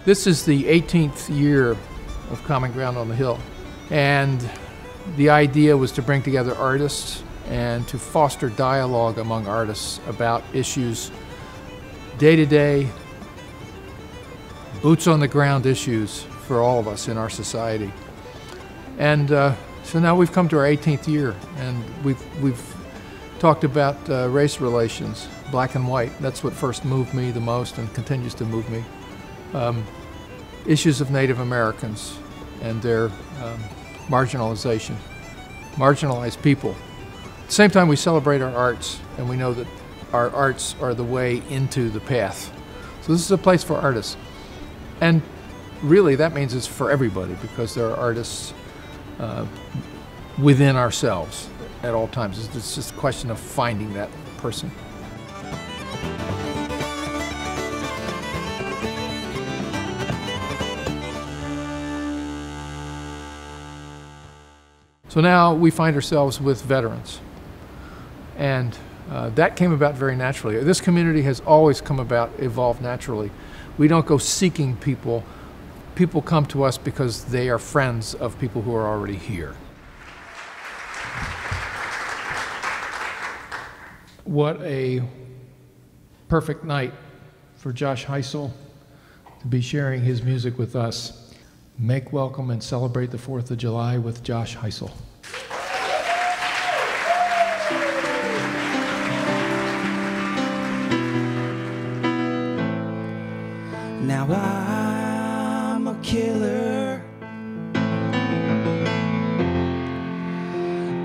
This is the 18th year of Common Ground on the Hill, and the idea was to bring together artists and to foster dialogue among artists about issues, day-to-day, boots-on-the-ground issues for all of us in our society. And so now we've come to our 18th year, and we've talked about race relations, black and white. That's what first moved me the most and continues to move me. Issues of Native Americans and their marginalization, marginalized people. At the same time, we celebrate our arts, and we know that our arts are the way into the path. So this is a place for artists. And really, that means it's for everybody, because there are artists within ourselves at all times. It's just a question of finding that person. So now we find ourselves with veterans, and that came about very naturally. This community has always evolved naturally. We don't go seeking people. People come to us because they are friends of people who are already here. What a perfect night for Josh Heisel to be sharing his music with us. Make welcome and celebrate the 4th of July with Josh Heisel. Now I'm a killer.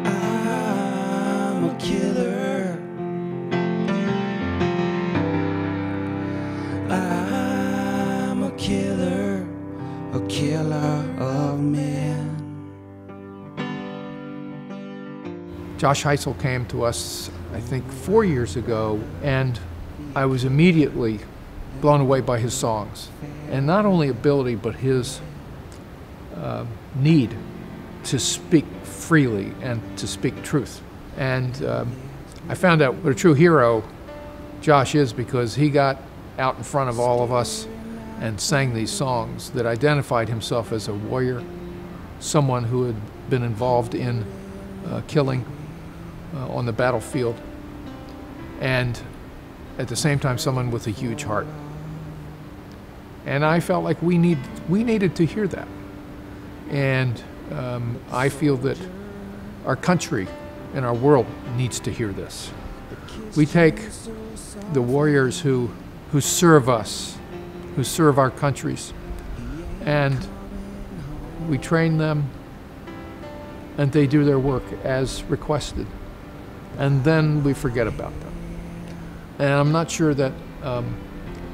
I'm a killer. I'm a killer of men. Josh Heisel came to us, I think, 4 years ago, and I was immediately blown away by his songs. And not only ability, but his need to speak freely and to speak truth. And I found out what a true hero Josh is, because he got out in front of all of us and sang these songs that identified himself as a warrior, someone who had been involved in killing on the battlefield, and at the same time someone with a huge heart. And I felt like we needed to hear that. And I feel that our country and our world needs to hear this. We take the warriors who serve us, who serve our countries, and we train them, and they do their work as requested. And then we forget about them. And I'm not sure that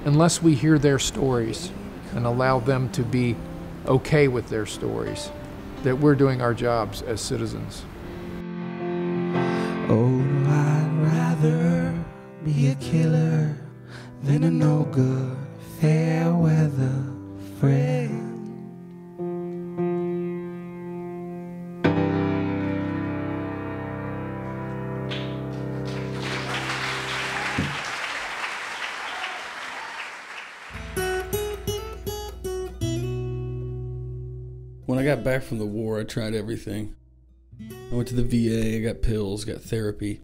unless we hear their stories and allow them to be okay with their stories, that we're doing our jobs as citizens. Oh, I'd rather be a killer than a no-good, fair-weather friend. When I got back from the war, I tried everything. I went to the VA, I got pills, got therapy.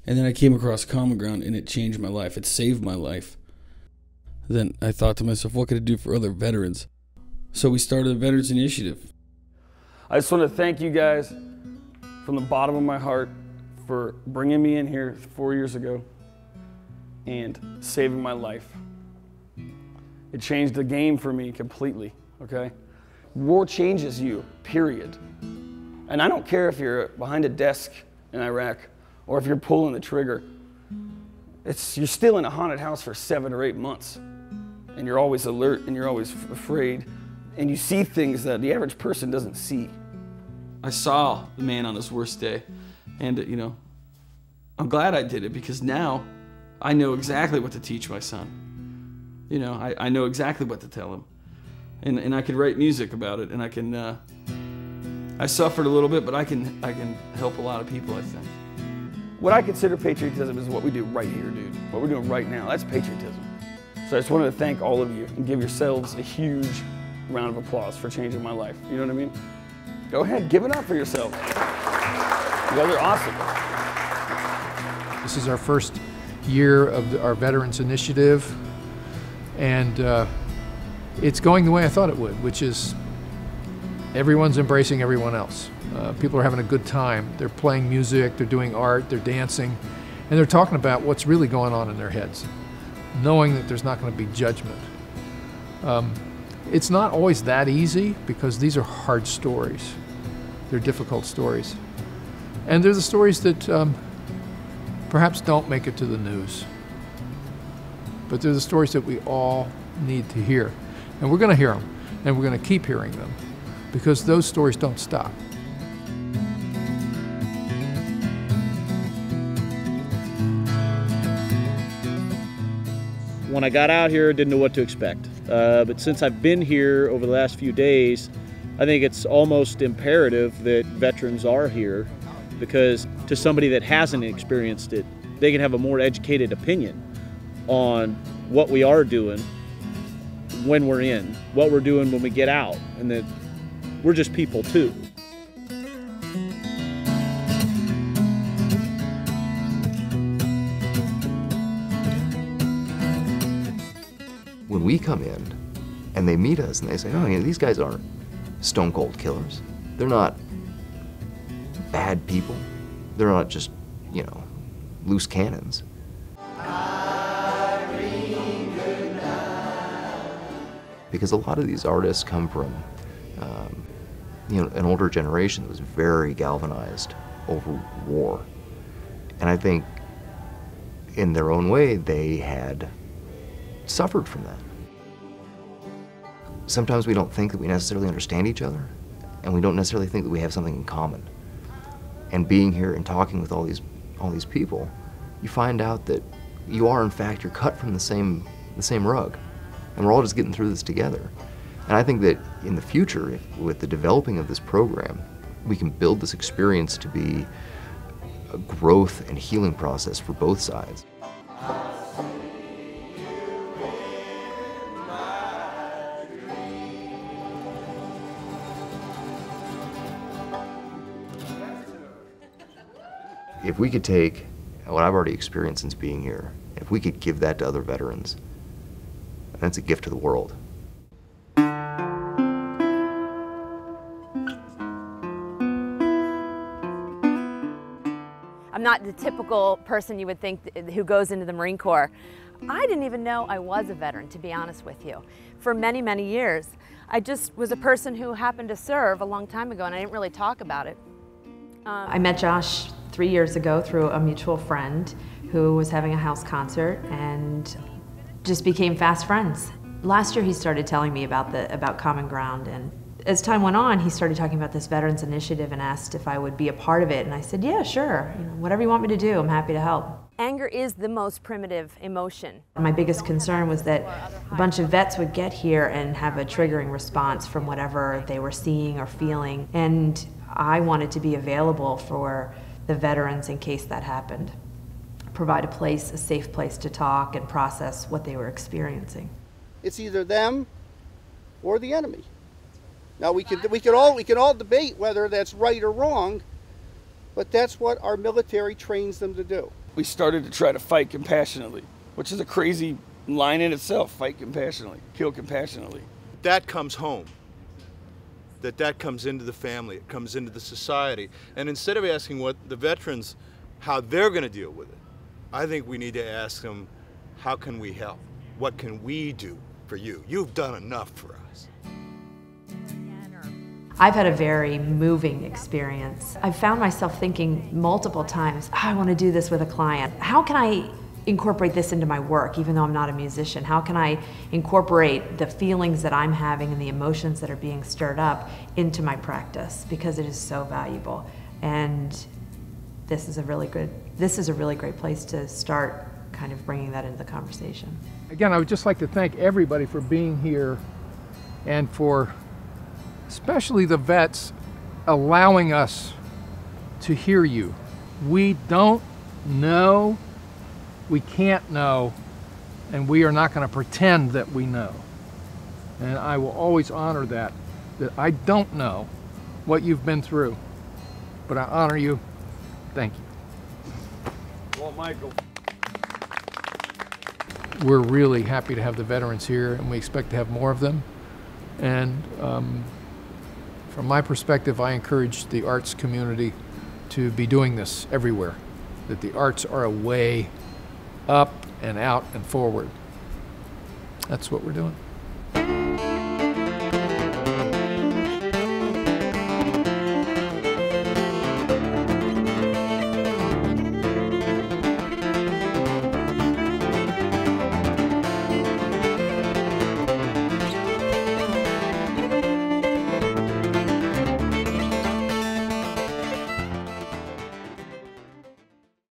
And then I came across Common Ground, and it changed my life. It saved my life. Then I thought to myself, what could I do for other veterans? So we started a Veterans Initiative. I just want to thank you guys from the bottom of my heart for bringing me in here 4 years ago and saving my life. It changed the game for me completely, okay? War changes you, period. And I don't care if you're behind a desk in Iraq or if you're pulling the trigger. You're still in a haunted house for 7 or 8 months, and you're always alert and you're always afraid, and you see things that the average person doesn't see. I saw the man on his worst day, and I'm glad I did it, because now I know exactly what to teach my son. I know exactly what to tell him. And I can write music about it, and I can, I suffered a little bit, but I can help a lot of people, I think. What I consider patriotism is what we do right here, dude. What we're doing right now, that's patriotism. So I just wanted to thank all of you and give yourselves a huge round of applause for changing my life. You know what I mean? Go ahead, give it up for yourselves. You guys are awesome. This is our first year of our Veterans Initiative, and it's going the way I thought it would, which is everyone's embracing everyone else. People are having a good time. They're playing music, they're doing art, they're dancing, and they're talking about what's really going on in their heads, knowing that there's not going to be judgment. It's not always that easy because these are hard stories. They're difficult stories. And they're the stories that perhaps don't make it to the news. But they're the stories that we all need to hear. And we're going to hear them, and we're going to keep hearing them, because those stories don't stop. When I got out here, I didn't know what to expect. But since I've been here over the last few days, I think it's almost imperative that veterans are here, because to somebody that hasn't experienced it, they can have a more educated opinion on what we are doing when we're in, what we're doing when we get out, and that we're just people too. When we come in and they meet us and they say, oh, you know, these guys aren't stone cold killers. They're not bad people. They're not just, you know, loose cannons. Because a lot of these artists come from, you know, an older generation that was very galvanized over war. And I think in their own way, they had suffered from that. Sometimes we don't think that we necessarily understand each other, and we don't necessarily think that we have something in common. And being here and talking with all these people, you find out that you are, in fact, you're cut from the same rug, and we're all just getting through this together. And I think that in the future, with the developing of this program, we can build this experience to be a growth and healing process for both sides. If we could take what I've already experienced since being here, if we could give that to other veterans, that's a gift to the world. I'm not the typical person you would think who goes into the Marine Corps. I didn't even know I was a veteran, to be honest with you. For many, many years, I just was a person who happened to serve a long time ago, and I didn't really talk about it. I met Josh 3 years ago through a mutual friend who was having a house concert, and just became fast friends. Last year he started telling me about Common Ground, and as time went on he started talking about this Veterans Initiative and asked if I would be a part of it, and I said, yeah, sure, you know, whatever you want me to do, I'm happy to help. Anger is the most primitive emotion. My biggest concern was that a bunch of vets would get here and have a triggering response from whatever they were seeing or feeling, and I wanted to be available for the veterans in case that happened. Provide a safe place to talk and process what they were experiencing. It's either them or the enemy. Now we can all debate whether that's right or wrong, but that's what our military trains them to do. We started to try to fight compassionately, which is a crazy line in itself. Fight compassionately, kill compassionately. That comes home. That comes into the family, it comes into the society. And instead of asking what the veterans, how they're going to deal with it, I think we need to ask them, how can we help? What can we do for you? You've done enough for us. I've had a very moving experience. I've found myself thinking multiple times, oh, I want to do this with a client. How can I incorporate this into my work, even though I'm not a musician? How can I incorporate the feelings that I'm having and the emotions that are being stirred up into my practice? Because it is so valuable. And this is a really great place to start kind of bringing that into the conversation. Again, I would just like to thank everybody for being here, and for especially the vets allowing us to hear you. We don't know, we can't know And we are not going to pretend that we know. And I will always honor that I don't know what you've been through, but I honor you. Thank you. Well, Michael. We're really happy to have the veterans here, and we expect to have more of them. And from my perspective, I encourage the arts community to be doing this everywhere, that the arts are a way up and out and forward. That's what we're doing.